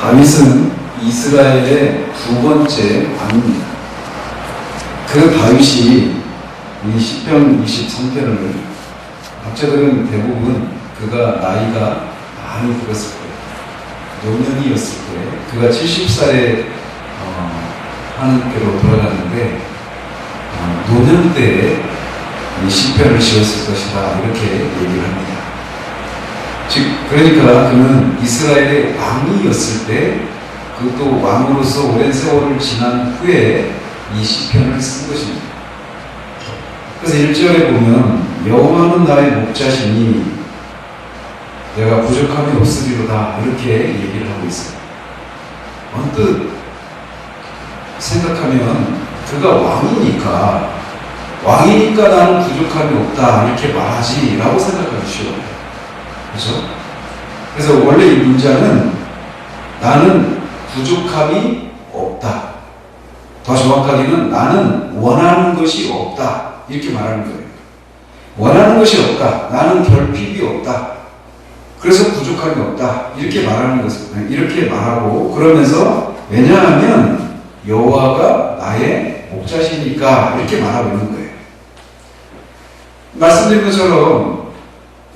다윗은 이스라엘의 두 번째 왕입니다. 그 다윗이 이 시편 23편을 학자들은 대부분 그가 나이가 많이 들었을 거예요. 노년이었을 때 그가 70살에 하나님께로 돌아갔는데 노년 때에 이 시편을 지었을 것이다 이렇게 얘기를 합니다. 즉 그러니까 그는 이스라엘의 왕이었을 때 그것도 왕으로서 오랜 세월을 지난 후에 이 시편을 쓴 것입니다. 그래서 1절에 보면 여호와는 나의 목자시니 내가 부족함이 없으리로다 이렇게 얘기를 하고 있어요. 언뜻 생각하면 그가 왕이니까 나는 부족함이 없다 이렇게 말하지 라고 생각하기 쉬워요. 그렇죠? 그래서 원래 이 문장은 나는 부족함이 없다, 더 정확하게는 나는 원하는 것이 없다 이렇게 말하는 거예요. 원하는 것이 없다, 나는 결핍이 없다, 그래서 부족함이 없다 이렇게 말하는 것을 이렇게 말하고 그러면서 왜냐하면 여호와가 나의 목자시니까 이렇게 말하고 있는 거예요. 말씀드린 것처럼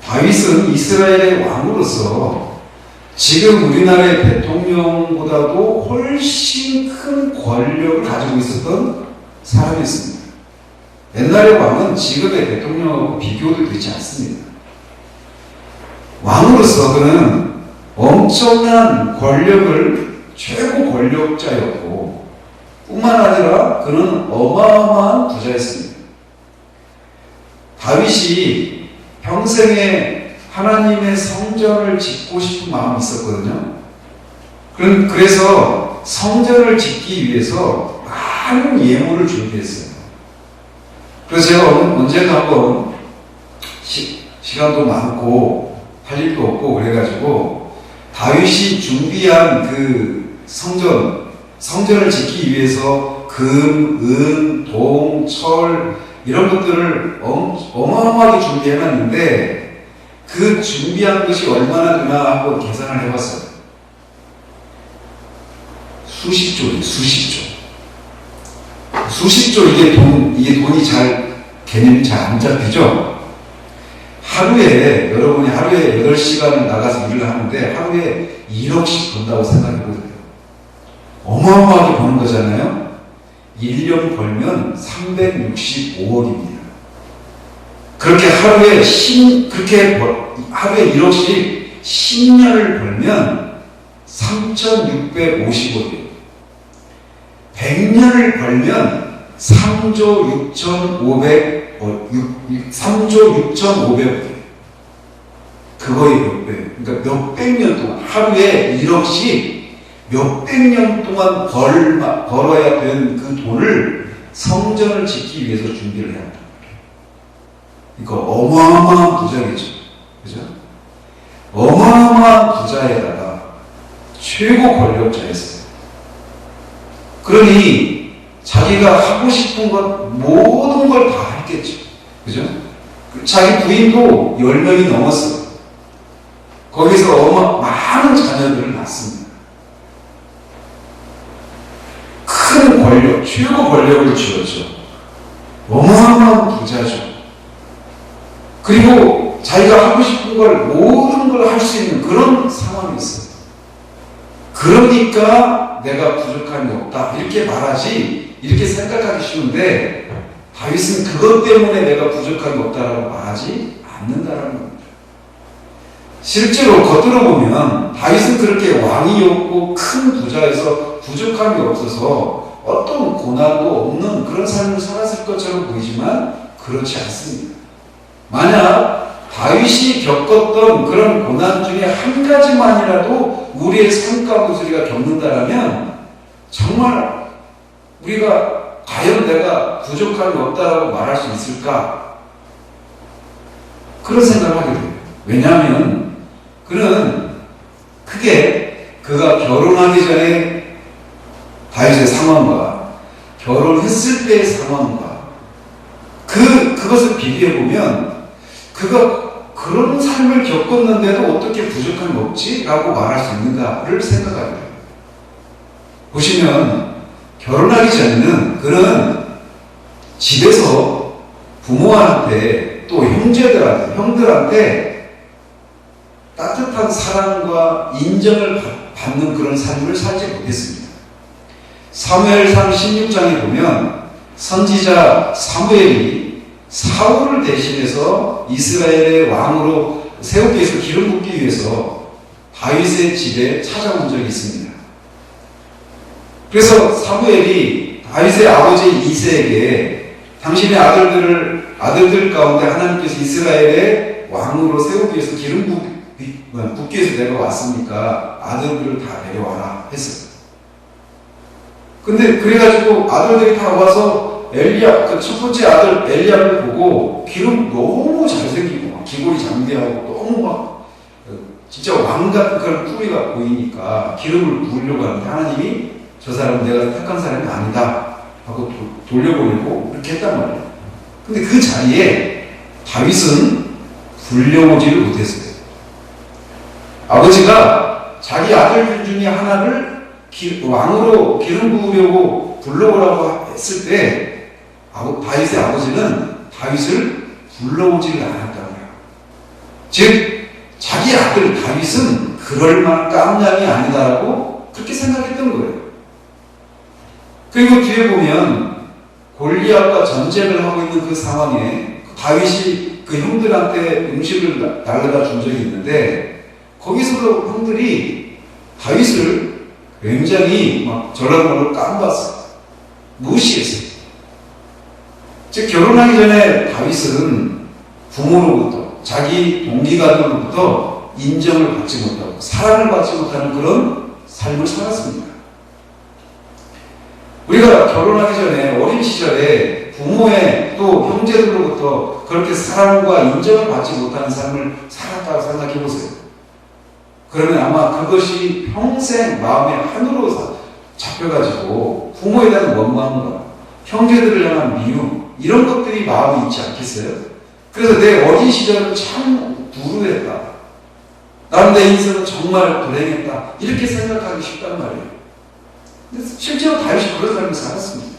다윗은 이스라엘의 왕으로서 지금 우리나라의 대통령보다도 훨씬 큰 권력을 가지고 있었던 사람이었습니다. 옛날의 왕은 지금의 대통령하고 비교도 되지 않습니다. 왕으로서 그는 엄청난 권력을 최고 권력자였고 뿐만 아니라 그는 어마어마한 부자였습니다. 다윗이 평생에 하나님의 성전을 짓고 싶은 마음이 있었거든요. 그래서 성전을 짓기 위해서 많은 예물을 준비했어요. 그래서 제가 언젠가 한번 시간도 많고 할 일도 없고 그래가지고 다윗이 준비한 그 성전을 짓기 위해서 금, 은, 동, 철 이런 것들을 어마어마하게 준비해놨는데 그 준비한 것이 얼마나 되나 한번 계산을 해봤어요. 수십조. 이게 돈이 개념이 잘 안 잡히죠? 여러분이 하루에 8시간 나가서 일을 하는데 하루에 1억씩 번다고 생각해보세요. 어마어마하게 버는 거잖아요? 1년 벌면 365억입니다. 그렇게 하루에 1억씩 10년을 벌면 3,650억이에요. 100년을 벌면 3조 6,500억이에요. 그거의 몇 배. 그러니까 몇백 년 동안 하루에 1억씩 몇백 년 동안 벌어야 된 그 돈을 성전을 짓기 위해서 준비를 해야 합니다. 그러니까 어마어마한 부자겠죠. 그죠? 어마어마한 부자에다가 최고 권력자였어요. 그러니 자기가 하고 싶은 것 모든 걸 다 했겠죠. 그죠? 자기 부인도 10명이 넘었어요. 거기서 많은 자녀들을 낳습니다. 큰 권력, 최고 권력을 쥐었죠. 어마어마한 부자죠. 그리고 자기가 하고 싶은 걸 모든 걸 할 수 있는 그런 상황이 있어요. 그러니까 내가 부족함이 없다 이렇게 말하지 이렇게 생각하기 쉬운데 다윗은 그것 때문에 내가 부족함이 없다라고 말하지 않는다라는 겁니다. 실제로 겉으로 보면 다윗은 그렇게 왕이었고 큰 부자에서 부족함이 없어서 어떤 고난도 없는 그런 삶을 살았을 것처럼 보이지만 그렇지 않습니다. 만약 다윗이 겪었던 그런 고난 중에 한 가지만이라도 우리의 삶 가운데 우리가 겪는다라면 정말 우리가 과연 내가 부족함이 없다라고 말할 수 있을까? 그런 생각을 하게 돼요. 왜냐하면 그는 크게 그가 결혼하기 전에 다윗의 상황과 결혼했을 때의 상황과 그것을 비교해보면 그가 그런 삶을 겪었는데도 어떻게 부족함이 없지? 라고 말할 수 있는가를 생각하게 돼요. 보시면 결혼하기 전에는 그는 집에서 부모한테 또 형들한테 따뜻한 사랑과 인정을 받는 그런 삶을 살지 못했습니다. 사무엘상 16장에 보면 선지자 사무엘이 사울을 대신해서 이스라엘의 왕으로 세우기 위해서 기름 붓기 위해서 다윗의 집에 찾아온 적이 있습니다. 그래서 사무엘이 다윗의 아버지 이새에게 당신의 아들들 가운데 하나님께서 이스라엘의 왕으로 세우기 위해서 기름 붓기 위해서 내가 왔으니까 아들들을 다 데려와라 했어요. 근데 그래가지고 아들들이 다 와서 엘리압, 그 첫 번째 아들 엘리압을 보고 기름 너무 잘생기고 막 기골이 장대하고 너무 막 진짜 왕 같은 그런 뿌리가 보이니까 기름을 부으려고 하는데 하나님이 저 사람은 내가 택한 사람이 아니다 하고 돌려보내고 그렇게 했단 말이에요. 근데 그 자리에 다윗은 불려오지를 못했어요. 아버지가 자기 아들 중에 하나를 왕으로 기름 부으려고 불러오라고 했을 때 다윗의 아버지는 다윗을 불러오지를 않았다고요. 즉 자기 아들 다윗은 그럴 만한 깜냥이 아니다라고 그렇게 생각했던 거예요. 그리고 뒤에 보면 골리앗과 전쟁을 하고 있는 그 상황에 다윗이 그 형들한테 음식을 날라다 준 적이 있는데 거기서도 형들이 다윗을 굉장히 막 전라도로 깜봤어요. 무시했어요. 즉 결혼하기 전에 다윗은 부모로부터 자기 동기가들로부터 인정을 받지 못하고 사랑을 받지 못하는 그런 삶을 살았습니다. 우리가 결혼하기 전에 어린 시절에 부모의 또 형제들로부터 그렇게 사랑과 인정을 받지 못하는 삶을 살았다고 생각해 보세요. 그러면 아마 그것이 평생 마음에 한으로 잡혀가지고 부모에 대한 원망과 형제들을 향한 미움 이런 것들이 마음에 있지 않겠어요? 그래서 내 어린 시절은 참 불우했다. 나는 내 인생은 정말 불행했다. 이렇게 생각하기 쉽단 말이에요. 근데 실제로 다윗이 그런 삶을 살았습니다.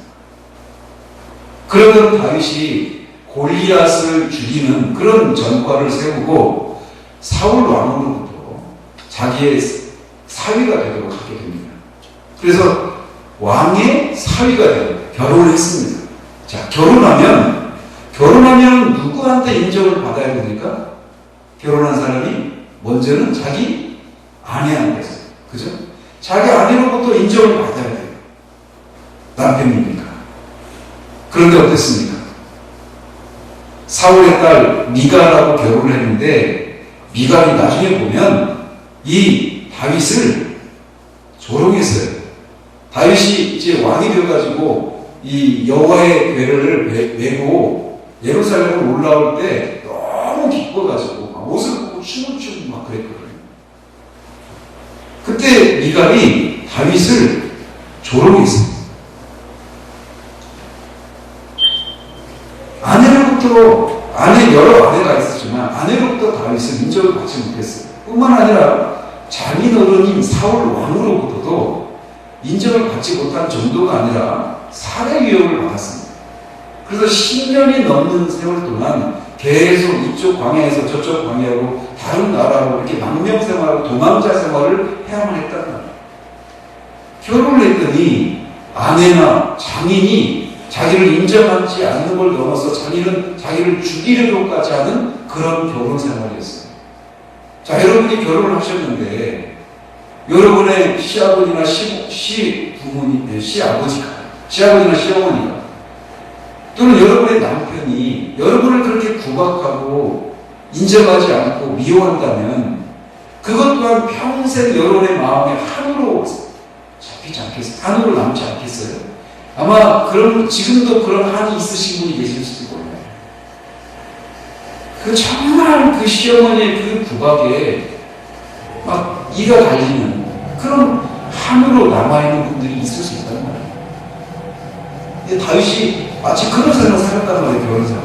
그러던 다윗이 골리앗을 죽이는 그런 전과를 세우고 사울 왕으로부터 자기의 사위가 되도록 하게 됩니다. 그래서 왕의 사위가 되고 결혼을 했습니다. 자, 결혼하면 누구한테 인정을 받아야 됩니까? 결혼한 사람이 먼저는 자기 아내한테서, 그죠? 자기 아내로부터 인정을 받아야 돼요. 남편입니까? 그런데 어땠습니까? 사울의 딸 미갈하고 결혼을 했는데 미갈이 나중에 보면 이 다윗을 조롱했어요. 다윗이 이제 왕이 되어가지고 이 여호와의 궤를 메고 예루살렘을 올라올 때 너무 기뻐가지고 막 옷을 벗고 춤을 추고 막 그랬거든요. 그때 미갈이 다윗을 조롱했어요. 여러 아내가 있었지만 아내로부터 다윗을 인정을 받지 못했어요. 뿐만 아니라 장인어른인 사울 왕으로부터도 인정을 받지 못한 정도가 아니라 살해 위협을 받았습니다. 그래서 10년이 넘는 세월 동안 계속 이쪽 광야에서 저쪽 광야로 다른 나라로 이렇게 망명 생활하고 도망자 생활을 해야만 했다는 거예요. 결혼을 했더니 아내나 장인이 자기를 인정하지 않는 걸 넘어서 자기를 죽이려고까지 하는 그런 결혼 생활이었어요. 자, 여러분이 결혼을 하셨는데 여러분의 시아버지나 시어머니가 또는 여러분의 남편이 여러분을 그렇게 구박하고 인정하지 않고 미워한다면 그것 또한 평생 여러분의 마음에 한으로 잡히지 않겠어요? 한으로 남지 않겠어요? 아마 지금도 그런 한이 있으신 분이 계실 수도 몰라요. 정말 그 시어머니의 그 구박에 막 이가 갈리는 그런 한으로 남아있는 분들이 있을 수 있단 말이에요. 근데 다윗이 마치 그런 삶을 살았단 말이에요, 결혼 생활.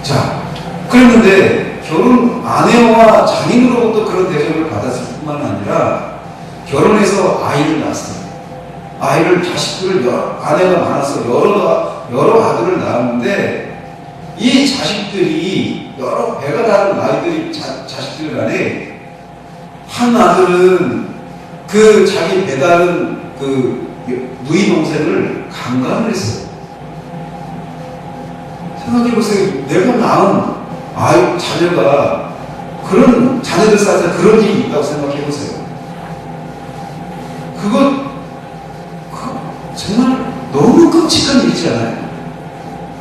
자, 그랬는데 아내와 장인으로부터 그런 대접을 받았을 뿐만 아니라 결혼해서 아이를 낳았어요. 자식들을 아내가 많아서 여러 아들을 낳았는데 이 자식들이 여러 배가 다른 아이들이 자식들 간에 한 아들은 그 자기 배 다른 그 누이 동생을 강간을 했어요. 생각해보세요. 내가 낳은 자녀가 그런 자녀들 사이에 그런 일이 있다고 생각해보세요. 그거 정말 너무 끔찍한 일이잖아요.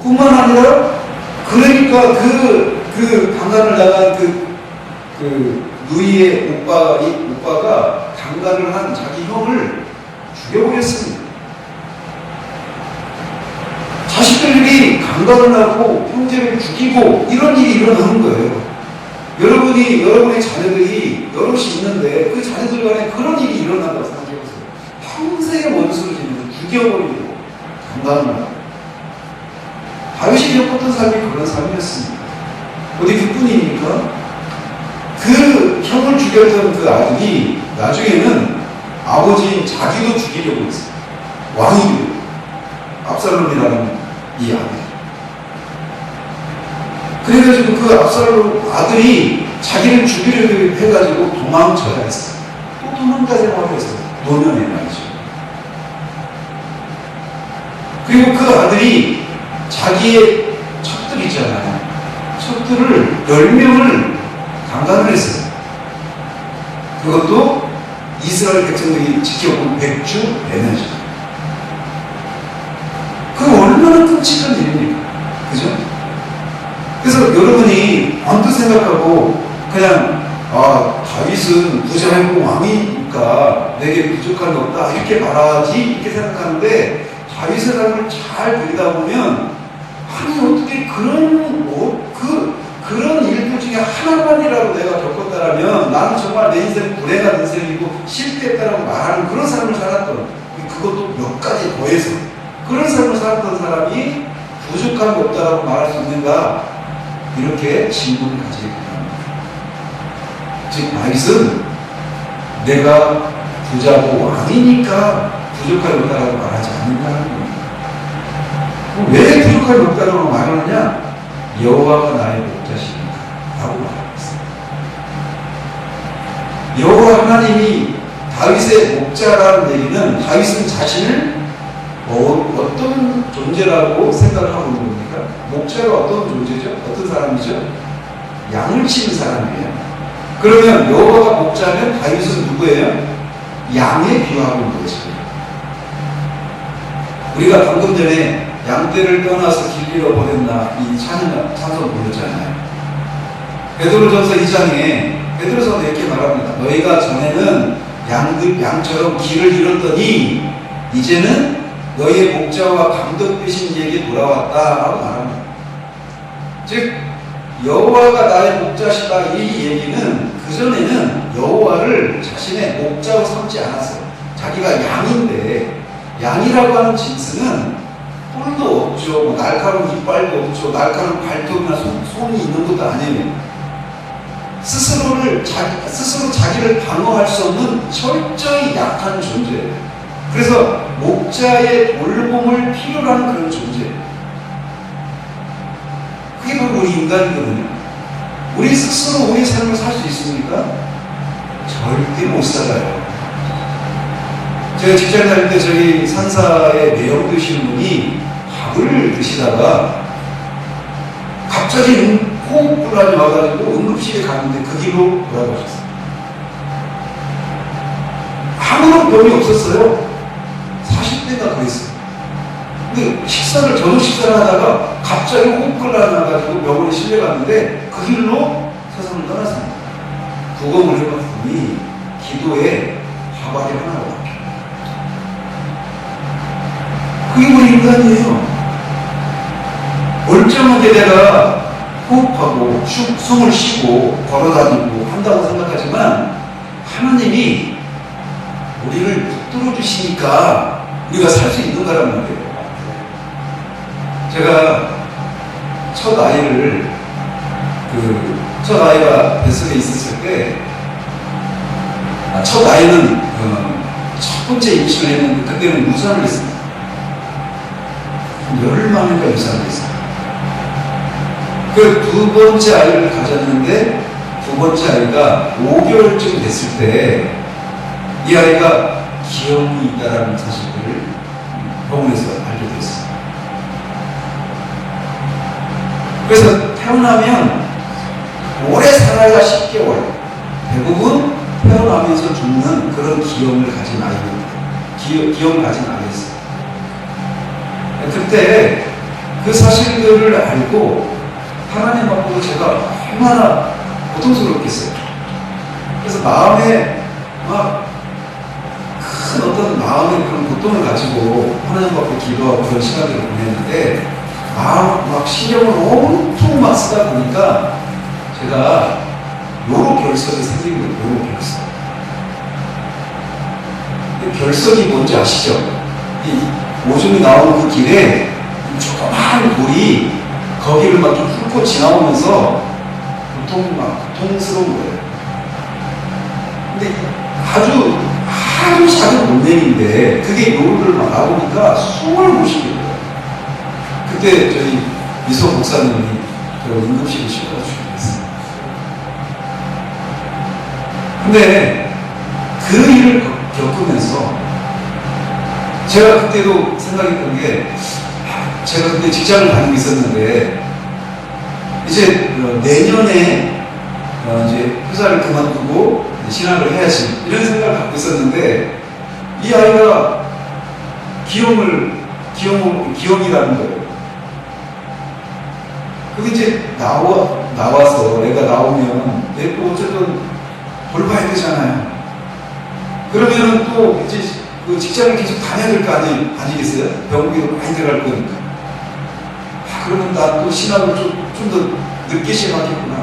뿐만 아니라 그러니까 그 강간을 당한 그 누이의 오빠가 강간을 한 자기 형을 죽여버렸습니다. 자식들이 강간을 하고 형제를 죽이고 이런 일이 일어나는 거예요. 여러분의 자녀들이 여럿이 있는데 그 자녀들 간에 그런 일이 일어난다고 생각해보세요. 평생의 원수를 지면서 죽여버리고 강간을 하고. 다윗이 겪었던 삶이 그런 삶이었습니다. 어디 그뿐입니까? 그 형을 죽였던 그 아들이 나중에는 아버지인 자기도 죽이려고 했어요. 왕이 압살롬이라는 이 아들. 그래가지고 그 압살롬 아들이 자기를 죽이려고 해가지고 도망쳐야 했어요. 또 도망가 생활을 했어요. 노년에 말이죠. 그리고 그 아들이 자기의 척들 있잖아요. 척들을 10명을 강간을 했어요. 그것도 이스라엘 백성들이 지켜본 백주 내내죠. 그 얼마나 끔찍한 일입니까? 그죠? 그래서 여러분이 언뜻 생각하고 그냥 다윗은 부자이고 왕이니까 내게 부족한 게 없다 이렇게 말하지 이렇게 생각하는데 다윗의 삶을 잘 들여다보면 아니 어떻게 그런 일들 중에 하나만이라도 내가 겪었다라면 나는 정말 내 인생 불행한 인생이고 실패했다라고 말하는 그런 삶을 살았던 그것도 몇 가지 더해서 그런 삶을 살았던 사람이 부족한 게 없다라고 말할 수 있는가 이렇게 질문을 가지게 됩니다. 즉 다윗은 내가 부자고 왕이니까 부족한 게 없다라고 말하지 않는다는 겁니다. 왜 부족한 게 없다라고 말하느냐? 여호와가 나의 목자시니까 라고 말하고 있습니다. 여호와 하나님이 다윗의 목자라는 얘기는 다윗은 자신을 어떤 존재라고 생각을 하고 있는 겁니까? 목자가 어떤 존재죠? 어떤 사람이죠? 양을 치는 사람이에요. 그러면 여호와가 목자면 다윗은 누구예요? 양에 비유하고 있는 거죠. 우리가 방금 전에 양떼를 떠나서 길 잃어버렸나 이 찬송 보였잖아요. 베드로전서 2장에 베드로서는 이렇게 말합니다. 너희가 전에는 양처럼 길을 잃었더니 이제는 너희의 목자와 감독 되신 이에게 돌아왔다라고 말합니다. 즉 여호와가 나의 목자시다 이 얘기는 그전에는 여호와를 자신의 목자로 삼지 않았어요. 자기가 양인데 양이라고 하는 짐승은 뿔도 없죠. 날카로운 이빨도 없죠. 날카로운 발톱이나 손이 있는 것도 아니에요. 스스로 자기를 방어할 수 없는 철저히 약한 존재예요. 그래서 목자의 돌봄을 필요로 하는 그런 존재예요. 그게 바로 우리 인간이거든요. 우리 스스로 우리 삶을 살 수 있습니까? 절대 못 살아요. 제가 직장 다닐 때 저희 산사에 매형 드시는 분이 밥을 드시다가 갑자기 호흡불안이 와가지고 응급실에 갔는데 그 길로 돌아가셨어요. 아무런 병이 없었어요. 40대가 그랬어요. 근데 저녁 식사를 하다가 갑자기 호흡불안이 와가지고 병원에 실려갔는데 그 길로 세상을 떠났습니다. 부검을 해봤더니 기도에 하박이 하나가 바뀌어요. 그게 우리 인간이에요. 멀쩡하게 내가 호흡하고 숨을 쉬고 걸어다니고 한다고 생각하지만 하나님이 우리를 붙들어 주시니까 우리가 살 수 있는 거란 말이에요. 제가 첫 아이가 뱃속에 있었을 때 첫 아이는 첫 첫 번째 임신을 했는데 그때는 유산을 했습니다. 열흘 만인가 유산을 했습니다. 그 두 번째 아이를 가졌는데 두 번째 아이가 5개월쯤 됐을 때 이 아이가 기형이 있다라는 사실을 병원에서 알게 됐어요. 그래서 태어나면 오래 살아야 10개월, 대부분 태어나면서 죽는 그런 기형을 가진 아이입니다. 기형을 가진 아이였어요. 그때 그 사실들을 알고 하나님 앞으로 제가 얼마나 고통스럽겠어요. 그래서 마음에 막 큰 어떤 마음의 그런 고통을 가지고 하나님 앞에 기도하고 그런 시간들을 보냈는데 막 신경을 엄청 막 쓰다 보니까 제가 요로 결석이 생긴 거예요. 요로 결석. 결석이 뭔지 아시죠? 이 오줌이 나오는 그 길에 조그마한 돌이 거기를 막 좀 훑고 지나오면서 고통스러운 거예요. 근데 아주 작은 논쟁인데 그게 요를 막 나오니까 숨을 못 쉬겠어요. 그때 저희 미소 목사님이 응급실을 실어주시고 했어요. 근데 그 일을 겪으면서 제가 그때도 생각했던 게 제가 그때 직장을 다니고 있었는데 이제 내년에 이제 회사를 그만두고 신학을 해야지 이런 생각을 갖고 있었는데 이 아이가 기형이라는 거예요. 그게 이제 나와서 애가 나오면 또 어쨌든 돌봐야 되잖아요. 그러면은 또 이제 그 직장을 계속 다녀야 될 거 아니겠어요? 병원비도 많이 들어갈 거니까. 그러면 나 또 신학을 좀 더 늦게 시작하겠구나.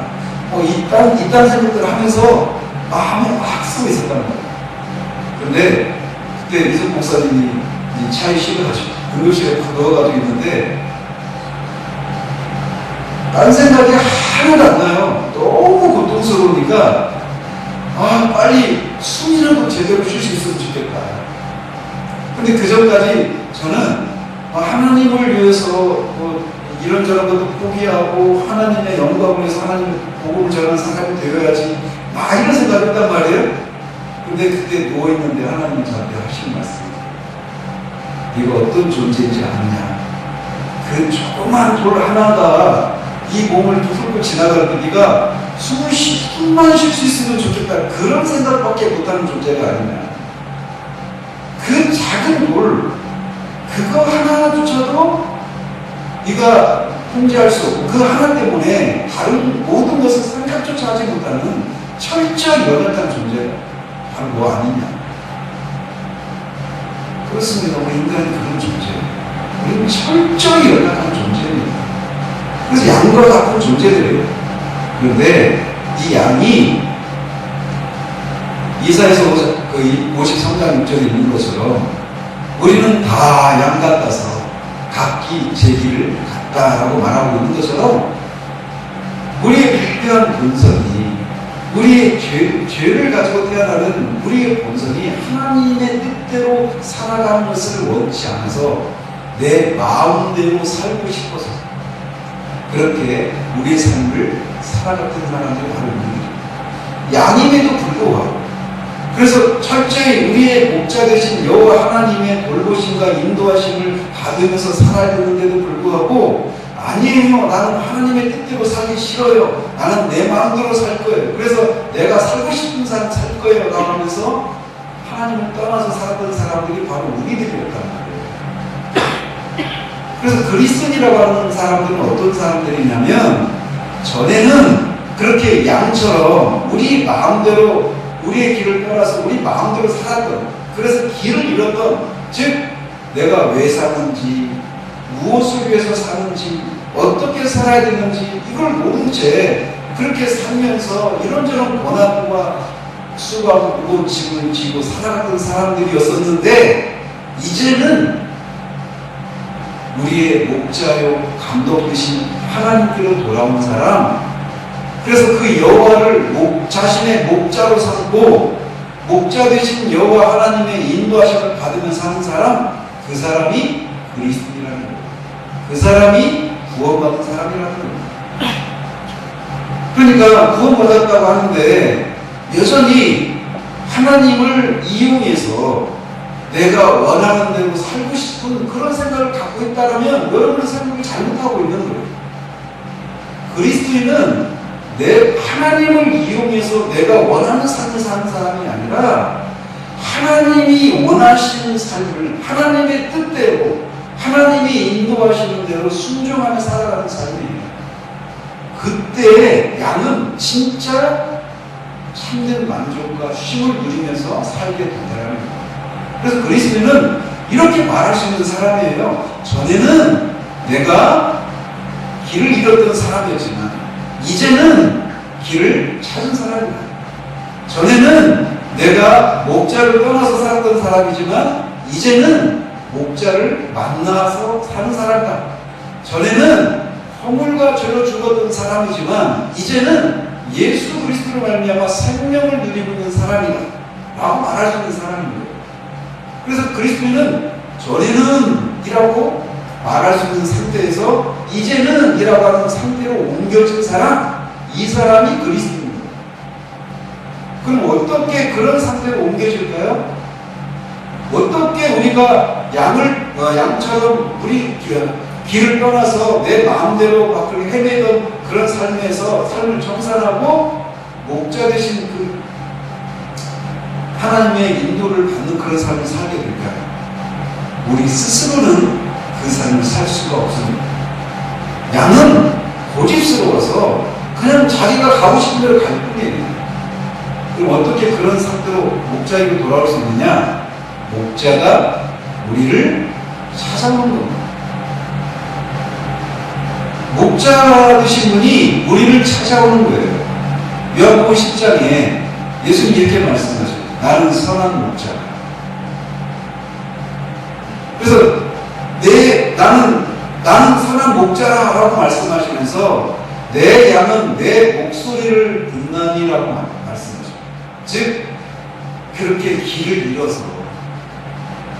이딴 생각들을 하면서 마음에 막 쓰고 있었다는 거예요. 그런데 그때 미석 목사님이 차에 실어가지고 응급실에 탁 넣어가지고 있는데 딴 생각이 하나도 안 나요. 너무 고통스러우니까 빨리 숨이라도 제대로 쉴 수 있으면 좋겠다. 근데 그 전까지 저는 하나님을 위해서 이런저런 것도 포기하고 하나님의 영광을 위해서 하나님의 복음을 전하는 사람이 되어야지 이런 생각을 했단 말이에요. 근데 그때 누워있는데 하나님이 저한테 하신 말씀, 네가 어떤 존재인지 아느냐. 그 조그만 돌 하나가 이 몸을 뚫고 지나갈 때 네가 숨만 쉴 수 있으면 좋겠다. 그런 생각밖에 못하는 존재가 아니냐. 그 작은 돌, 그거 하나조차도 네가 통제할 수 없고 그 하나 때문에 다른 모든 것을 생각조차 하지 못하는 철저히 연약한 존재가 바로 너 아니냐. 그렇습니다. 우리 인간이 그런 존재예요. 우리는 철저히 연약한 존재입니다. 그래서 양과 같은 존재들이에요. 그런데 이 양이 이사야서 53장 6절에 있는 것처럼 우리는 다 양 같아서 각기 제 길을 갔다라고 말하고 있는 것처럼 우리의 불필요한 본성이 우리의 죄를 가지고 태어나는 우리의 본성이 하나님의 뜻대로 살아가는 것을 원치 않아서 내 마음대로 살고 싶어서 그렇게 우리의 삶을 살아갔던 사람들이 바로 있는 거죠. 양임에도 불구하고 그래서 철저히 우리의 목자 되신 여호와 하나님의 돌보심과 인도하심을 받으면서 살아야 되는데도 불구하고 아니에요. 나는 하나님의 뜻대로 살기 싫어요. 나는 내 마음대로 살 거예요. 그래서 내가 살고 싶은 삶 살 거예요. 나가면서 하나님을 떠나서 살았던 사람들이 바로 우리들이었단 말이에요. 그래서 그리스도인이라고 하는 사람들은 어떤 사람들이냐면 전에는 그렇게 양처럼 우리 마음대로 우리의 길을 떠나서 우리 마음대로 살았던, 그래서 길을 잃었던, 즉 내가 왜 사는지, 무엇을 위해서 사는지, 어떻게 살아야 되는지 이걸 모른 채 그렇게 살면서 이런저런 고난과 수고하고 무거운 짐을 지고 살아갔던 사람들이었었는데 이제는 우리의 목자요 감독 되신 하나님께로 돌아온 사람, 그래서 그 여호와를 자신의 목자로 삼고 목자 되신 여호와 하나님의 인도하심을 받으면서 사는 사람, 그 사람이 그리스도인이라는 거예요. 그 사람이 구원받은 사람이라는 거예요. 그러니까 구원받았다고 하는데 여전히 하나님을 이용해서 내가 원하는 대로 살고 싶은 그런 생각을 갖고 있다면 여러분의 생각을 잘못하고 있는 거예요. 그리스도인은 내 하나님을 이용해서 내가 원하는 삶을 사는 사람이 아니라 하나님이 원하시는 삶을 하나님의 뜻대로 하나님이 인도하시는 대로 순종하며 살아가는 삶이에요. 그때 양은 진짜 참된 만족과 쉼을 누리면서 살게 된다는 거예요. 그래서 그리스도인은 이렇게 말할 수 있는 사람이에요. 전에는 내가 길을 잃었던 사람이었지만 이제는 길을 찾은 사람이다. 전에는 내가 목자를 떠나서 살았던 사람이지만 이제는 목자를 만나서 사는 사람이다. 전에는 허물과 죄로 죽었던 사람이지만 이제는 예수 그리스도로 말미암아 생명을 누리고 있는 사람이다 라고 말할 수 있는 사람입니다. 그래서 그리스도인은 전에는 이라고 말할 수 있는 상태에서 이제는 이라고 하는 상태로 옮겨진 사람, 이 사람이 그리스도입니다. 그럼 어떻게 그런 상태로 옮겨질까요? 어떻게 우리가 양처럼 우리 길을 떠나서 내 마음대로 막 그렇게 헤매던 그런 삶에서 삶을 청산하고 목자 되신 그 하나님의 인도를 받는 그런 삶을 살게 될까요? 우리 스스로는 그 삶을 살 수가 없습니다. 양은 고집스러워서 그냥 자기가 가고 싶은 대로 갈 뿐이에요. 그럼 어떻게 그런 상태로 목자에게 돌아올 수 있느냐? 목자가 우리를 찾아오는 겁니다. 목자 되신 분이 우리를 찾아오는 거예요. 요한복음 10장에 예수님 이렇게 말씀하셔요. 나는 선한 목자다. 그래서 나는 선한 목자라고 말씀하시면서 내 양은 내 목소리를 듣나니라고 말씀하셔요. 즉 그렇게 길을 잃어서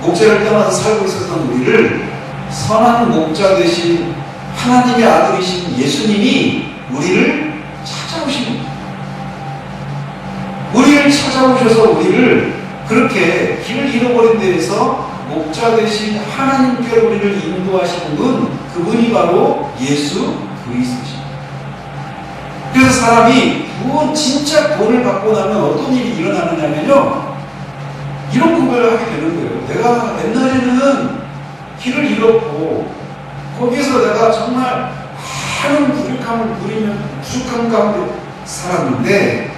목자를 떠나서 살고 있었던 우리를 선한 목자 되신 하나님의 아들이신 예수님이 우리를 찾아오십니다. 우리를 찾아오셔서 우리를 그렇게 길을 잃어버린 데에서 목자 되신 하나님께로 우리를 인도하시는 분, 그분이 바로 예수 그리스도십니다. 그래서 사람이 진짜 구원을 받고 나면 어떤 일이 일어나느냐면요, 이런 고백을 하게 되는 거예요. 내가 옛날에는 길을 잃었고 거기에서 내가 정말 많은 부족함을 누리며 부족한 가운데 살았는데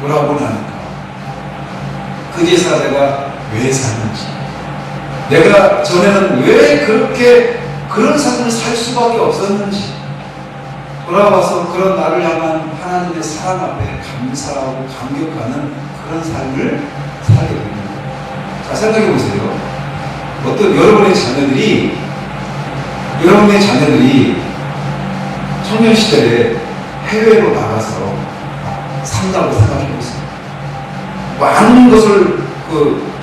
돌아오고 나니까 그제서 내가 왜 샀는지, 내가 전에는 왜 그렇게 그런 삶을 살 수밖에 없었는지 돌아와서 그런 나를 향한 하나님의 사랑 앞에 감사하고 감격하는 그런 삶을 살게 됩니다. 자, 생각해 보세요. 어떤 여러분의 자녀들이 청년 시절에 해외로 나가서 산다고 생각해 보세요. 많은 것을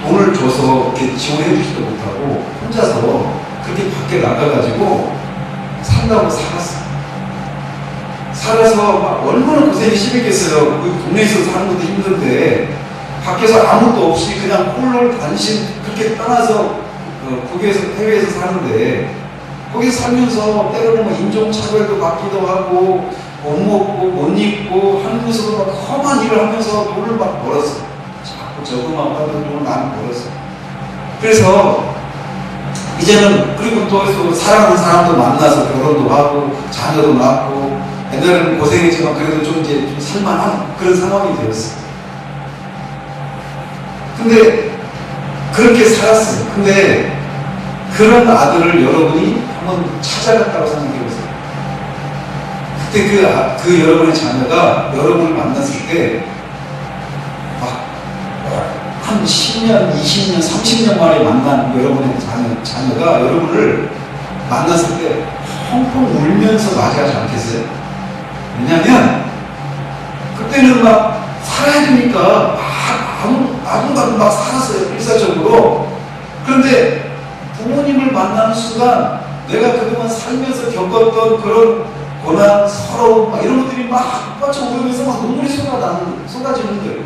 돈을 줘서 이렇게 지원해 주지도 못하고 혼자서 그렇게 밖에 나가가지고 산다고 살아서 막 얼마나 고생이 심했겠어요. 그 동네에서 사는 것도 힘든데 밖에서 아무것도 없이 그냥 홀로 단신 그렇게 떠나서 거기에서 해외에서 사는데 거기서 살면서 때로는 인종차별도 받기도 하고 못 먹고 못 입고 한국에서도 막 험한 일을 하면서 돈을 막 벌었어. 자꾸 저금하고 하던 돈을 많이 벌었어. 그래서 이제는 그리고 또 사랑하는 사람도 만나서 결혼도 하고 자녀도 낳고 옛날에는 고생했지만 그래도 좀 이제 좀 살만한 그런 상황이 되었어. 근데 그렇게 살았어요. 근데 그런 아들을 여러분이 한번 찾아갔다고 생각해보세요. 그때 그 여러분의 자녀가 여러분을 만났을 때 막 한 10년, 20년, 30년 만에 만난 여러분의 자녀가 여러분을 만났을 때 펑펑 울면서 맞이하지 않겠어요? 왜냐하면 그때는 막 살아야 되니까 막 아둥바둥 막 살았어요. 일사적으로. 정도로. 그런데 부모님을 만나는 순간 내가 그동안 살면서 겪었던 그런 고난, 서러움 막 이런 것들이 막 뻗쳐오르면서 막 눈물이 쏟아지는 거예요.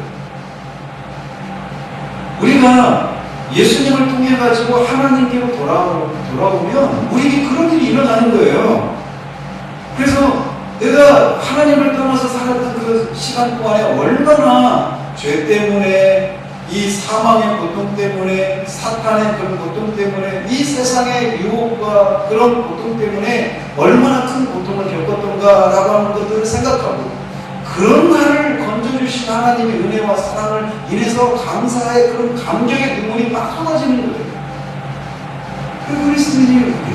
우리가 예수님을 통해 가지고 하나님께로 돌아오면 우리에게 그런 일이 일어나는 거예요. 그래서 내가 하나님을 떠나서 살았던 그 시간 동안에 얼마나 죄 때문에, 이 사망의 고통 때문에, 사탄의 그런 고통 때문에, 이 세상의 유혹과 그런 고통 때문에 얼마나 큰 고통을 겪었던가라고 하는 것들을 생각하고, 그런 나를 건져주신 하나님의 은혜와 사랑을 인해서 감사의 그런 감격의 눈물이 막 쏟아지는 거예요. 그 그리스도인이에요.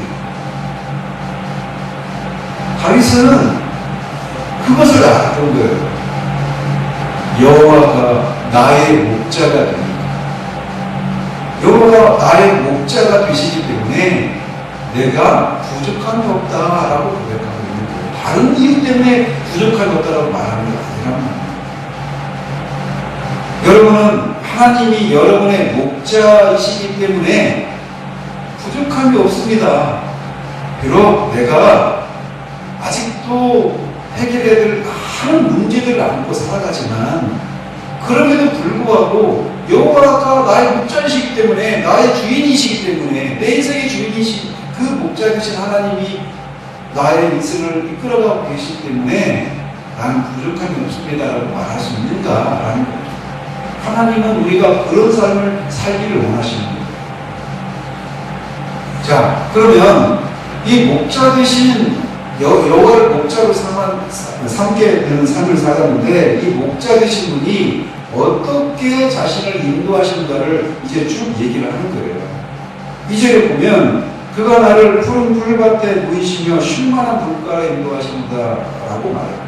다윗은 그것을 알았던 거예요. 여호와가 나의 목자가 됩니다. 여호와가 나의 목자가 되시기 때문에 내가 부족함이 없다라고 고백하고 있는 거예요. 다른 이유 때문에 부족함이 없다라고 말하는 게 아니란 말이에요. 여러분은 하나님이 여러분의 목자이시기 때문에 부족함이 없습니다. 비록 내가 아직도 해결해야 될 많은 문제들을 안고 살아가지만, 그럼에도 불구하고 여호와가 나의 목자이시기 때문에, 나의 주인이시기 때문에, 내 인생의 주인이신 그 목자이신 하나님이 나의 인생을 이끌어가고 계시기 때문에 나는 부족함이 없습니다라고 말할 수 있는가라는 거죠. 하나님은 우리가 그런 삶을 살기를 원하시는 거예요. 자, 그러면 이 목자 되신 여호와를 목자로 삼게 되는 삶을 살았는데, 이 목자 되신 분이 어떻게 자신을 인도하신가를 이제 쭉 얘기를 하는 거예요. 2절에 보면 그가 나를 푸른 풀밭에 누이시며 쉴만한 물가에 인도하신다라고 말해요.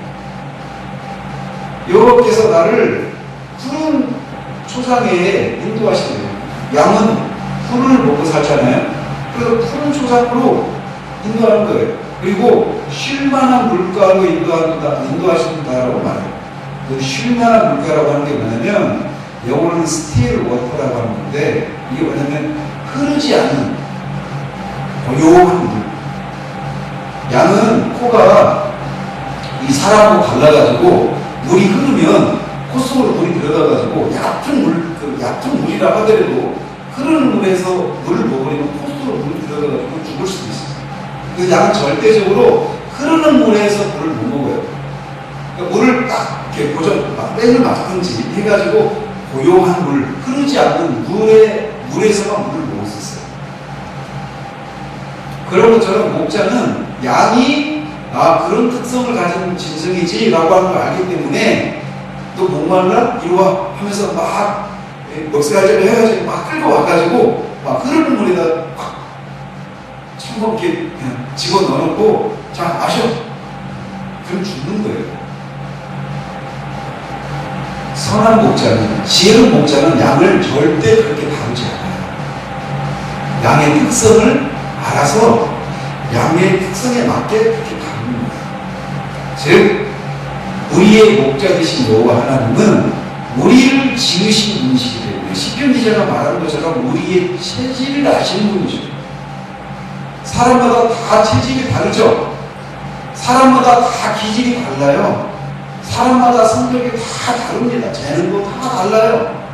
여호와께서 나를 푸른 초장에 인도하시래요. 양은 풀을 먹고 살잖아요. 그래서 푸른 초장으로 인도하는 거예요. 그리고 쉴만한 물가로 인도하신다라고 말해요. 그 쉴만한 물가라고 하는 게 뭐냐면, 영어로는 스틸 워터라고 하는 건데, 이게 뭐냐면 흐르지 않는 고요한 물. 양은 코가 이 사람하고 달라가지고 물이 흐르면 코 속으로 물이 들어가가지고 얕은 물이라 하더라도 흐르는 물에서 물을 먹으려면 코 속으로 물이 들어가가지고 죽을 수도 있어요. 그 양은 절대적으로 흐르는 물에서 물을 못 먹어요. 그러니까 물을 딱 이렇게 막 뺑을 맞든지 해가지고 고요한 물, 흐르지 않는 물에서만 물을 먹을 수 있어요. 그런 것처럼 목자는 양이 그런 특성을 가진 짐승이지라고 하는 걸 알기 때문에, 너 목말라? 이리 와 하면서 막 먹새가지를 해가지고 막 끌고 와가지고 막 흐르는 물에다 막 천번 이렇게 그냥 집어넣어놓고, 자 마셔. 그럼 죽는 거예요. 선한 목자는, 지혜로운 목자는 양을 절대 그렇게 다루지 않아요. 양의 특성을 알아서 양의 특성에 맞게 그렇게 다루는 거예요. 즉 우리의 목자 되신 여호와 하나님은 우리를 지으신 분이시기 때문에, 시편 기자가 말하는 것처럼 우리의 체질을 아시는 분이죠. 사람마다 다 체질이 다르죠. 사람마다 다 기질이 달라요. 사람마다 성격이 다 다릅니다. 재능도 다 달라요.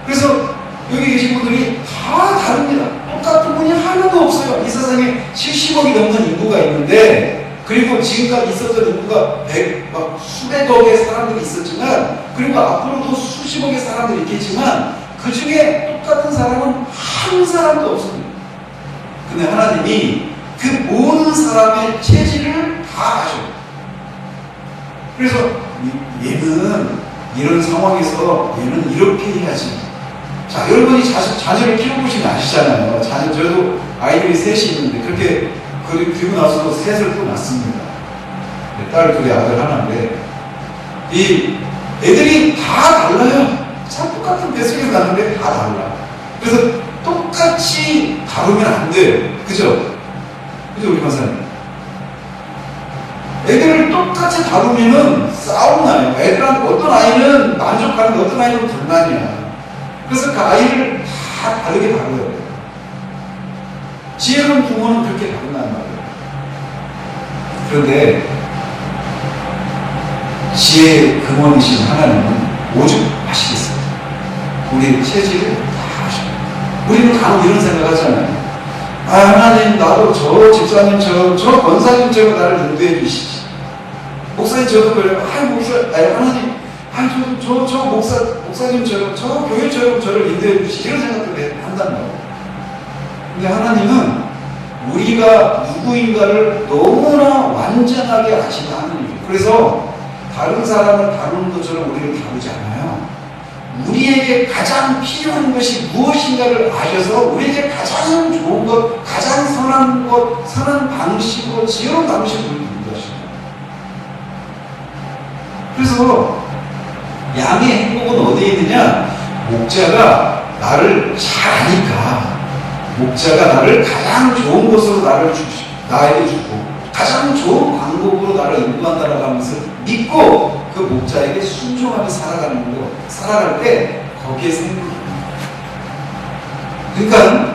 그래서 여기 계신 분들이 다 다릅니다. 똑같은 분이 하나도 없어요. 이 세상에 70억이 넘는 인구가 있는데, 그리고 지금까지 있었던 인구가 수백억의 사람들이 있었지만, 그리고 앞으로도 수십억의 사람들이 있겠지만, 그 중에 똑같은 사람은 한 사람도 없습니다. 근데 하나님이 그 모든 사람의 체질을 다 아셔요. 그래서 얘는 이런 상황에서 얘는 이렇게 해야지. 자, 여러분이 자녀를 키워보시면 아시잖아요. 저도 아이들이 셋이 있는데 그렇게 그리고 나서도 셋을 또 낳습니다. 딸 둘에 아들 하나인데, 이 애들이 다 달라요. 참 똑같은 뱃속에서 낳는데 다 달라. 그래서 똑같이 다루면 안 돼요. 그죠? 우리 권사님? 애들을 똑같이 다루면은 싸움 나요. 애들한테 어떤 아이는 만족하는데 어떤 아이는 불만이야. 그래서 그 아이를 다 다르게 다뤄야 돼요. 지혜로운 부모는 그렇게 다룬단 말이에요. 그런데 지혜의 근원이신 하나님은 오죽 하시겠어요. 우리의 체질을 다 아셔요. 우리는 간혹 이런 생각 하잖아요. 아, 하나님, 나도 저 집사님처럼, 저 권사님처럼 나를 인도해 주시지. 목사님, 저도 그래요. 하나님, 저 목사님처럼, 저 교회처럼 저를 인도해 주시지. 이런 생각을 한단 말이에요. 근데 하나님은 우리가 누구인가를 너무나 완전하게 아시는 하나님이에요. 그래서 다른 사람을 다루는 것처럼 우리를 다루지 않아요. 우리에게 가장 필요한 것이 무엇인가를 아셔서 우리에게 가장 좋은 것, 가장 선한 것, 선한 방식으로, 지혜로운 방식으로 우리를 인도하십니다. 그래서 양의 행복은 어디에 있느냐? 목자가 나를 잘 아니까, 목자가 나를 가장 좋은 곳으로 나에게 주고 가장 좋은 방법으로 나를 인도한다라고 하면서 믿고 그 목자에게 순종하며 살아갈 때 거기에서 행복이 있습니다. 그러니까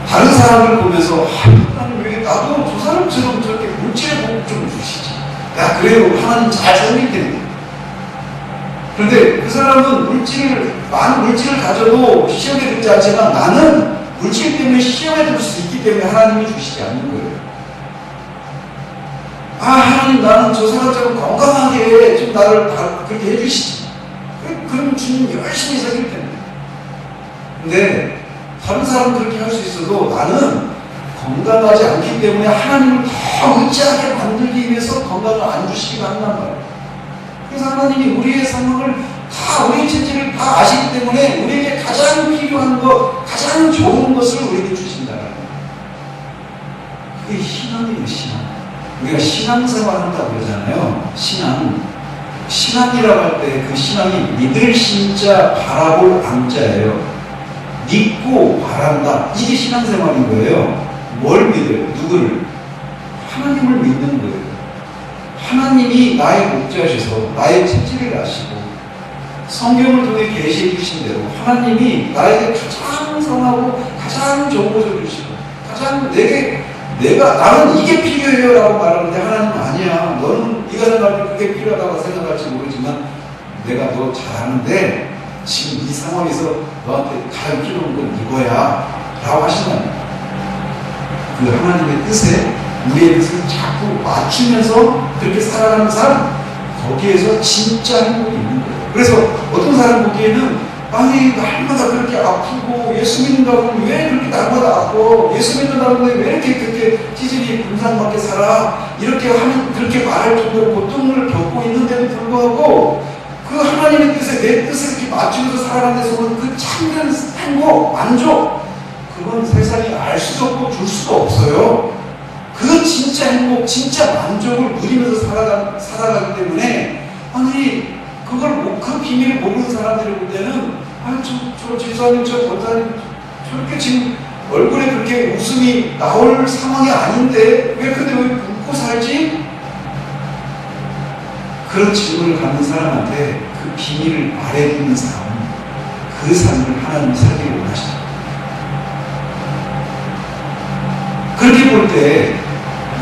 다른 사람을 보면서 하나님 왜 나도 저 사람처럼 저렇게 물질의 복 좀 주시지. 야, 그래요. 하나님 잘 살릴 텐데. 그런데 그 사람은 많은 물질을 가져도 시험에 들지 않지만 나는 물질 때문에 시험에 들 수 있기 때문에 하나님이 주시지 않는 거예요. 아, 하나님, 나는 저 사람처럼 건강하게 좀 나를 그렇게 해주시지. 그럼 주님 열심히 살릴 텐데. 근데 다른 사람은 그렇게 할 수 있어도 나는 건강하지 않기 때문에 하나님을 더 의지하게 만들기 위해서 건강을 안 주시기도 한단 말이에요. 그래서 하나님이 우리의 상황을 다, 우리의 체질을 다 아시기 때문에 우리에게 가장 필요한 것, 가장 좋은 것을 우리에게 주신다는 거예요. 그게 신앙이에요, 신앙. 우리가 신앙생활 한다고 그러잖아요. 신앙이라고 할 때 그 신앙이 믿을 신자 바라볼 암자예요. 믿고 바란다. 이게 신앙생활인 거예요. 뭘 믿어요? 누구를? 하나님을 믿는 거예요. 하나님이 나의 목자셔서 나의 체질을 아시고 성경을 통해 계시해 주신 대로 하나님이 나에게 가장 선하고 가장 좋은 것을 주시고 가장 나는 이게 필요해요 라고 말하는데 하나님은 아니야. 너는 네가 생각할 때 그게 필요하다고 생각할지 모르지만 내가 너 잘하는데 지금 이 상황에서 너한테 가장 필요한 건 이거야 라고 하시는 그 하나님의 뜻에 우리의 뜻을 자꾸 맞추면서 그렇게 살아가는 사람, 거기에서 진짜 행복이 있는 거예요. 그래서 어떤 사람 보기에는 아니, 날마다 그렇게 아프고 예수 믿는다고 하면 왜 그렇게 날마다 아파? 예수 믿는다고 하면 왜 이렇게 그렇게 찌질이 분상받게 살아? 이렇게 하면 그렇게 말할 정도로 고통을 겪고 있는데도 불구하고 그 하나님의 뜻에 내 뜻을 이렇게 맞추면서 살아가는 데서는 그 참된 행복, 만족, 그건 세상이 알 수도 없고 줄 수도 없어요. 그 진짜 행복, 진짜 만족을 누리면서 살아가기 때문에 아니 그 비밀을 모르는 사람들이 볼 때는 저 집사님, 저 권사님 저렇게 지금 얼굴에 그렇게 웃음이 나올 상황이 아닌데 근데 왜 웃고 살지? 그런 질문을 갖는 사람한테 그 비밀을 말해주는 사람은 그 삶을 하나님이 살기를 원하시죠. 그렇게 볼 때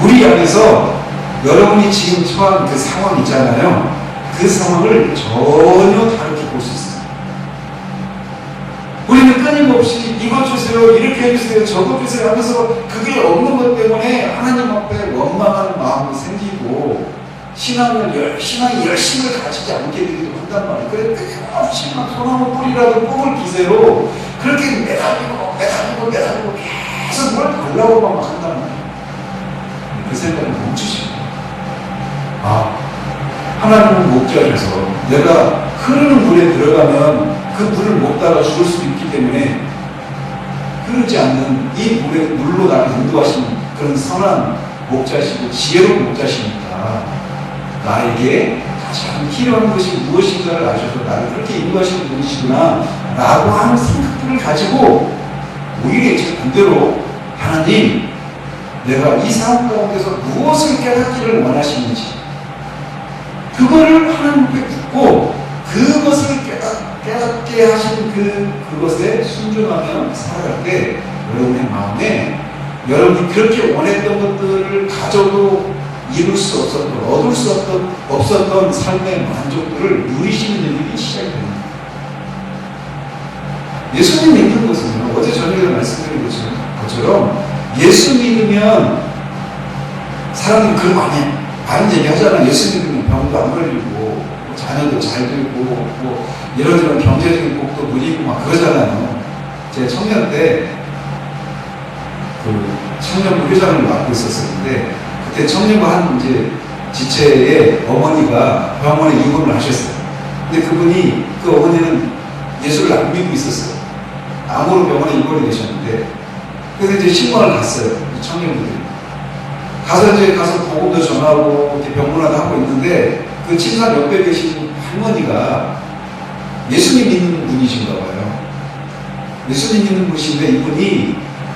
우리 안에서 여러분이 지금 처한 그 상황 있잖아요. 그 상황을 전혀 다르게 볼 수 있어요. 우리는 끊임없이 이것 주세요, 이렇게 해주세요, 저것 주세요 하면서 그게 없는 것 때문에 하나님 앞에 원망하는 마음이 생기고 신앙이 열심을 가지지 않게 되기도 한단 말이에요. 그래 끊임없이 소나무 뿌리라도 뽑을 기세로 그렇게 매달리고 계속 뭘 달라고만 막 한단 말이에요. 그 생각을 멈추시고 하나님은 목자셔서 내가 흐르는 물에 들어가면 그 물을 못 따라 죽을 수도 있기 때문에 흐르지 않는 이 물로 나를 인도하시는 그런 선한 목자시고 지혜로운 목자시니까 나에게 가장 필요한 것이 무엇인가를 아셔서 나를 그렇게 인도하시는 분이시구나 라고 하는 생각들을 가지고 오히려 제 반대로 하나님, 내가 이 상황 가운데서 무엇을 깨닫기를 원하시는지 그거를 하나님께 묻고 그것을 깨닫게 하신 그것에 순종하며 살아갈 때 여러분의 마음에 여러분이 그렇게 원했던 것들을 가져도 이룰 수 없었던, 얻을 수 없었던 삶의 만족들을 누리시는 일이 시작이 됩니다. 예수님 믿는 것은요, 어제 저녁에 말씀드린 것처럼 예수 믿으면 사람들이 그런 많은 얘기 하잖아요. 예수 믿으면 병도 안 걸리고 자녀도 잘 되고 뭐 이런저런 경제적인 복도 누리고 막 그러잖아요. 제 청년 때 청년부 회장을 맡고 있었는데 그때 청년부 한 이제 지체의 어머니가 병원에 입원을 하셨어요. 근데 그 어머니는 예수를 안 믿고 있었어요. 암으로 병원에 입원이 되셨는데 그래서 이제 신방을 갔어요. 이 청년분들이 가서 보험도 전하고 이렇게 병문안도 하고 있는데 그 친사 옆에 계신 할머니가 예수님 믿는 분이신가 봐요. 예수님 믿는 분이신데 이분이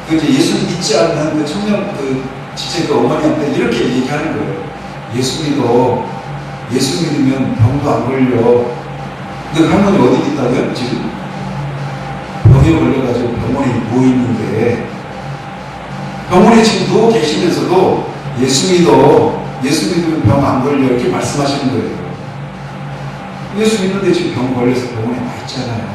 이제 예수 믿지 않는 그 청년 지체 어머니한테 이렇게 얘기하는 거예요. 예수 믿으면 병도 안 걸려. 근데 할머니 어디 있다고요? 지금 병에 걸려가지고 병원에 누워 있는데 병원에 지금 누워 계시면서도 예수 믿으면 병 안 걸려 이렇게 말씀하시는 거예요. 예수 믿는데 지금 병 걸려서 병원에 와 있잖아요.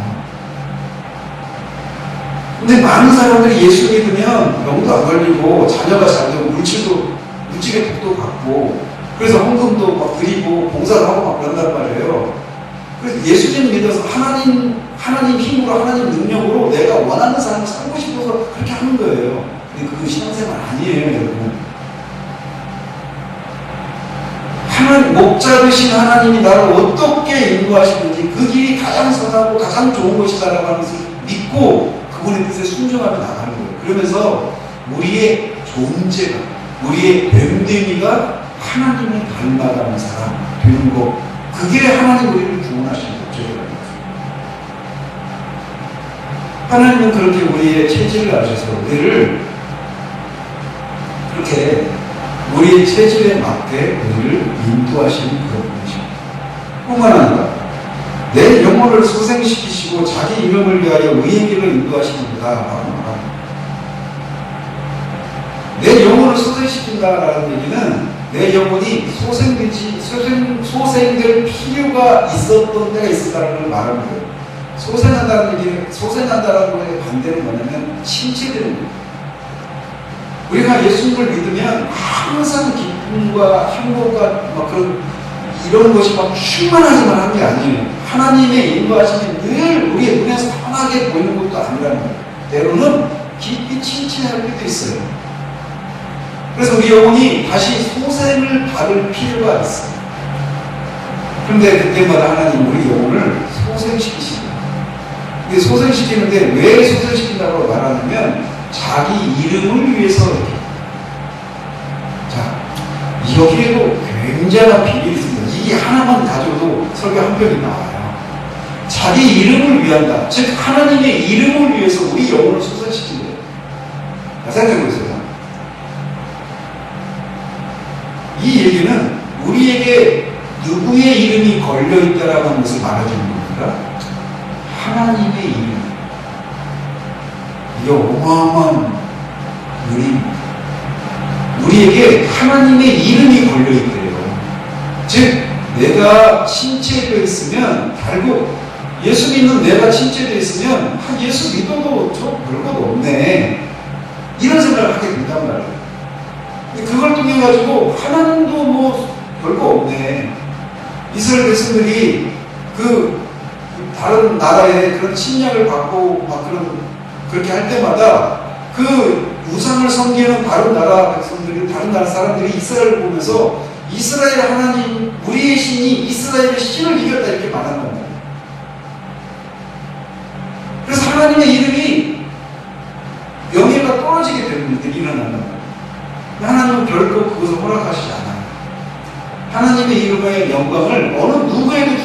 근데 많은 사람들이 예수 믿으면 병도 안 걸리고 자녀가 잘 되고 물질의 복도 받고 그래서 헌금도 막 드리고 봉사도 하고 막 그런단 말이에요. 그래서 예수님 믿어서 하나님 힘으로 하나님 능력으로 내가 원하는 삶을 살고 싶어서 그렇게 하는 거예요. 근데 그건 신앙생활 아니에요, 여러분. 목자 되신 하나님이 나를 어떻게 인도하시는지 그 길이 가장 선하고 가장 좋은 것이다라고 하는 것을 믿고 그분의 뜻에 순종하며 나가는 거예요. 그러면서 우리의 존재가, 우리의 됨됨이가 하나님을 닮아가는 사람 되는 거, 그게 하나님 우리를 구원하시는 목적이라는 거죠. 하나님은 그렇게 우리의 체질을 아셔서 우리를 그렇게 우리의 체질에 맞게 우리를 인도하시는 그런 분이십니다. 뿐만 아니라 내 영혼을 소생시키시고 자기 이름을 위하여 의의 길을 인도하십니다 라고 말합니다. 내 영혼을 소생시킨다라는 얘기는 내 영혼이 소생될 필요가 있었던 때가 있었다는 걸 말하는 거예요. 소생한다라는 거에 반대는 뭐냐면 침체되는 거예요. 우리가 예수님을 믿으면 항상 기쁨과 행복과 막 이런 것이 막 충만하지만 한 게 아니에요. 하나님의 인도하심이 늘 우리의 눈에서 환하게 보이는 것도 아니라는 거예요. 때로는 깊이 침체할 때도 있어요. 그래서 우리 영혼이 다시 소생을 받을 필요가 있어요. 그런데 그때마다 하나님 우리 영혼을 소생시키십니다. 근데 소생시키는데 왜 소생시킨다고 말하냐면 자기 이름을 위해서 이렇게. 자, 여기에도 굉장한 비밀이 있습니다. 이 하나만 가져도 설교 한 편이 나와요. 자기 이름을 위한다. 즉 하나님의 이름을 위해서 우리 영혼을 소생시킨대요. 생각해보세요. 이 얘기는 우리에게 누구의 이름이 걸려있다라고 하는 것을 말해주는 겁니다. 하나님의 이름. 이게 어마어마한 의미입니다. 우리에게 하나님의 이름이 걸려있대요. 즉 내가 침체되어 있으면 결국 예수 믿는 내가 침체되어 있으면 예수 믿어도 저 별것도 없네 이런 생각을 하게 된단 말이에요. 그걸 통해 가지고 하나님도 뭐 별거 없네. 이스라엘 백성들이 다른 나라에 그런 침략을 받고 막 그렇게 할 때마다 그 우상을 섬기는 다른 나라 백성들이, 다른 나라 사람들이 이스라엘을 보면서 이스라엘 하나님, 우리의 신이 이스라엘의 신을 이겼다 이렇게 말한단 말이에요. 그래서 하나님의 이름이 명예가 떨어지게 되는 일들이 일어난단 말이에요. 하나님은 결코 그것을 허락하시지 않아요. 하나님의 이름의 영광을 어느 누구에게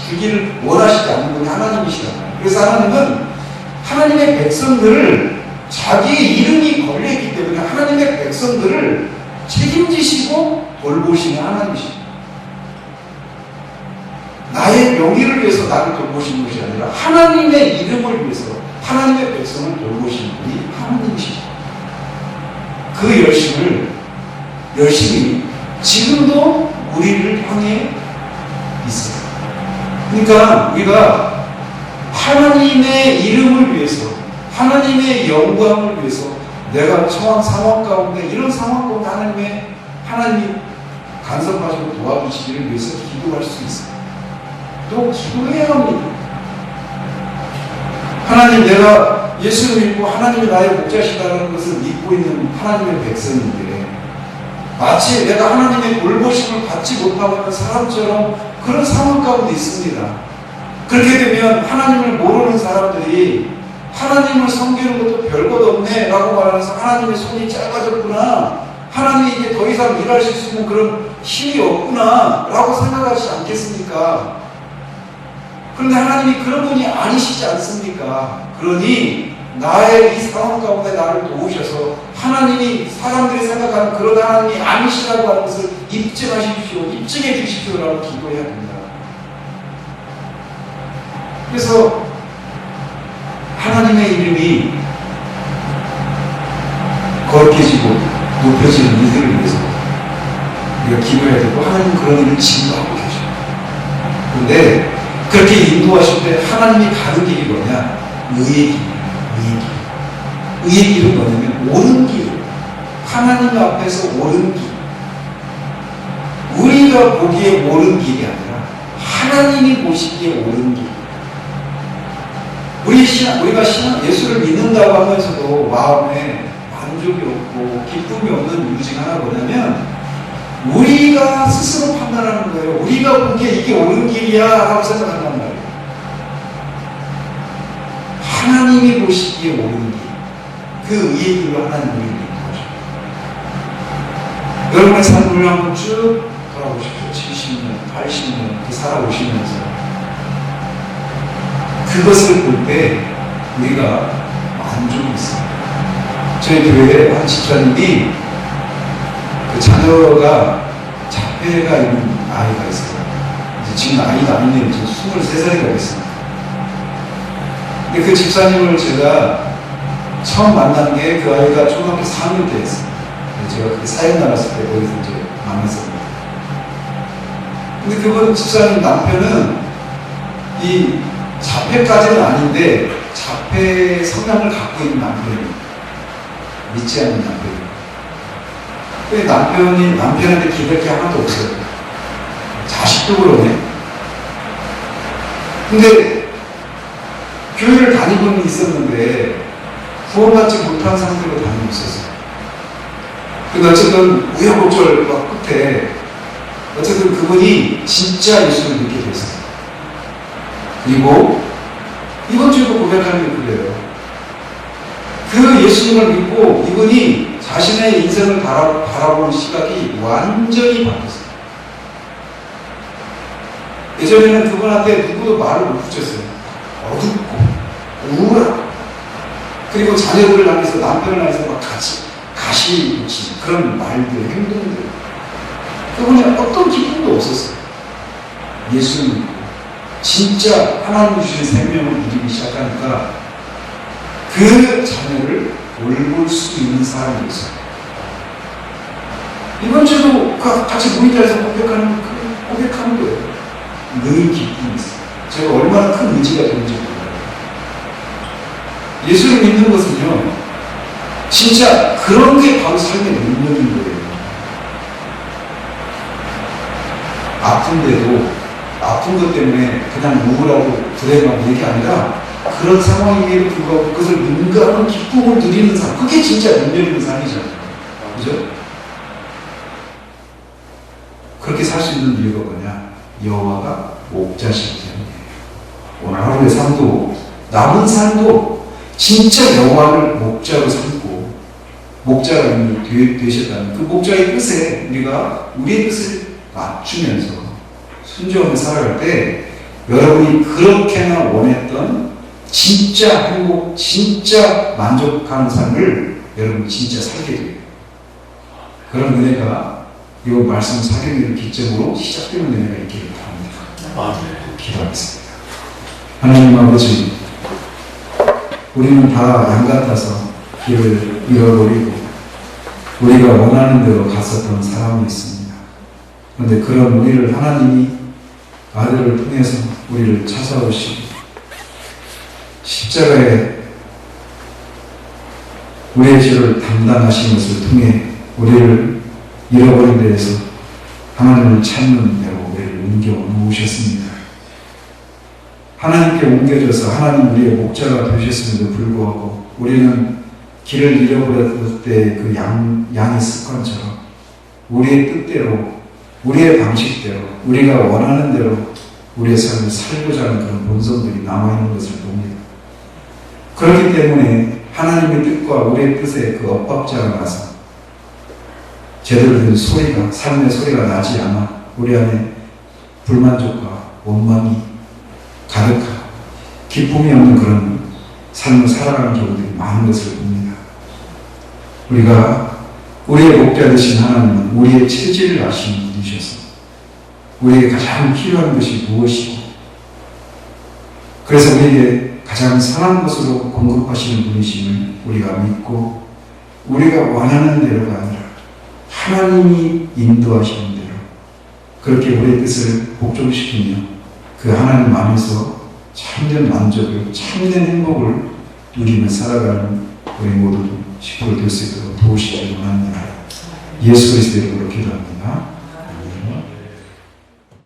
주기를 원하시지 않는 분이 하나님이시잖아요. 그래서 하나님은 하나님의 백성들을 자기의 이름이 걸려있기 때문에 하나님의 백성들을 책임지시고 돌보시는 하나님이십니다. 나의 명예를 위해서 나를 돌보신 것이 아니라 하나님의 이름을 위해서 하나님의 백성을 돌보신 분이 하나님이시죠. 그 열심히 지금도 우리를 향해 있어요. 그러니까 우리가 하나님의 이름을 위해서 하나님의 영광을 위해서 내가 처한 상황 가운데 이런 상황 가운데 하나님이 간섭하시고 도와주시기를 위해서 기도할 수 있어요. 또 기도해야 합니다. 하나님, 내가 예수를 믿고 하나님이 나의 목자시다는 것을 믿고 있는 하나님의 백성인데 마치 내가 하나님의 돌보심을 받지 못하고 있는 사람처럼 그런 상황 가운데 있습니다. 그렇게 되면 하나님을 모르는 사람들이 하나님을 섬기는 것도 별것 없네 라고 말하면서 하나님의 손이 짧아졌구나, 하나님이 이제 더 이상 일하실 수 있는 그런 힘이 없구나 라고 생각하지 않겠습니까? 그런데 하나님이 그런 분이 아니시지 않습니까? 그러니 나의 이 상황 가운데 나를 도우셔서 하나님이 사람들이 생각하는 그런 하나님이 아니시라고 하는 것을 입증하십시오, 입증해 주십시오라고 기도해야 됩니다. 그래서 하나님의 이름이 거룩해지고 높여지는 이들을 위해서 우리가 기도해야 되고, 하나님은 그런 일을 지금도 하고 계셔요. 그런데 그렇게 인도하실 때 하나님이 가는 길이 뭐냐? 의의 길이에요. 의의 길은 뭐냐면 옳은 길, 하나님 앞에서 옳은 길. 우리가 보기에 옳은 길이 아니라 하나님이 보시기에 옳은 길. 우리가 예수를 믿는다고 하면서도 마음에 만족이 없고 기쁨이 없는 이유 중 하나 뭐냐면 우리가 스스로 판단하는 거예요. 우리가 보기에 이게 옳은 길이야 라고 생각한단 말이에요. 하나님이 보시기에 옳은 길, 그 의의 길로 하나님을 인도하셔요. 여러분의 삶을 한번 쭉 돌아보십시오. 70년, 80년 이렇게 살아오시면서 그것을 볼 때 우리가 만족이 있어요. 저희 교회에 한 집사님이 그 자녀가 자폐가 있는 아이가 있어요. 이제 지금 아이가 아닌데 23살이가 됐습니다. 근데 그 집사님을 제가 처음 만난 게 그 아이가 초등학교 4학년 때였어요. 제가 그때 사역 나갔을 때 거기서 이제 만났습니다. 근데 그분 집사님 남편은 이 자폐까지는 아닌데 자폐 성향을 갖고 있는 남편이에요. 믿지 않는 남편이에요. 근데 남편한테 기댈 게 하나도 없어요. 자식도 그러네. 근데 교회를 다니고는 있었는데 구원받지 못한 상태로 다니고 있었어요. 근데 어쨌든 우여곡절 끝에 어쨌든 그분이 진짜 예수를 믿게 됐어요. 그리고 이번 주도 고백하는 게 그래요. 그 예수님을 믿고 이분이 자신의 인생을 바라보는 시각이 완전히 바뀌었어요. 예전에는 그분한테 누구도 말을 못 붙였어요. 어둡고 우울하고, 그리고 자녀들을 향해서 남편을 향해서 막 가시 붙이는 그런 말들, 행동들, 그분이 어떤 기쁨도 없었어요. 예수를 믿고 진짜 하나님 주신 생명을 누리기 시작하니까 그 자녀를 돌볼 수 있는 사람이었어요. 이번 주도 같이 모인 자리에서 고백하는 거예요. 늘 기쁨이 있어요. 제가 얼마나 큰 의지가 되는지 몰라요. 예수를 믿는 것은요, 진짜 그런 게 바로 삶의 능력인 거예요. 아픈데도 아픈 것 때문에 그냥 우울하고 불행하고 이게 아니라 그런 상황임에도 불구하고 그것을 능가하는 기쁨을 누리는 삶, 그게 진짜 능력 있는 삶이잖아요. 그죠? 그렇게 살 수 있는 이유가 뭐냐? 여호와가 목자시기 때문이에요. 오늘 하루의 삶도, 남은 삶도 진짜 여호와를 목자로 삼고 목자가 되셨다는 그 목자의 뜻에 우리가 우리의 뜻을 맞추면서 순종하며 살아갈 때 여러분이 그렇게나 원했던 진짜 행복, 진짜 만족하는 삶을 여러분이 진짜 살게 돼요. 그런 은혜가 이 말씀 사경을 기점으로 시작되는 은혜가 있기를 바랍니다. 기도하겠습니다. 하나님 아버지, 우리는 다 양 같아서 길을 잃어버리고 우리가 원하는 대로 갔었던 사람이 있습니다. 그런데 그런 우리를 하나님이 아들을 통해서 우리를 찾아오시고 십자가에 우리의 죄를 담당하신 것을 통해 우리를 잃어버린 데에서 하나님을 찾는 데로 우리를 옮겨 놓으셨습니다. 하나님께 옮겨져서 하나님 우리의 목자가 되셨음에도 불구하고 우리는 길을 잃어버렸을 때 그 양의 습관처럼 우리의 뜻대로, 우리의 방식대로, 우리가 원하는 대로 우리의 삶을 살고자 하는 그런 본성들이 남아있는 것을 봅니다. 그렇기 때문에 하나님의 뜻과 우리의 뜻에 그 엇박자가 나서 제대로 된 소리가, 삶의 소리가 나지 않아 우리 안에 불만족과 원망이 가득하고 기쁨이 없는 그런 삶을 살아가는 경우들이 많은 것을 봅니다. 우리가 우리의 목자 되신 하나님은 우리의 체질을 아시는 분이셔서 우리에게 가장 필요한 것이 무엇이고 그래서 우리에게 가장 선한 것으로 공급하시는 분이심을 우리가 믿고 우리가 원하는 대로가 아니라 하나님이 인도하시는 대로 그렇게 우리의 뜻을 복종시키며 그 하나님 안에서 참된 만족을, 참된 행복을 누리며 살아가는 우리 모두 식구를 될 수 있도록 도우시기 원합니다. 예수 그리스도의 이름으로 기도합니다.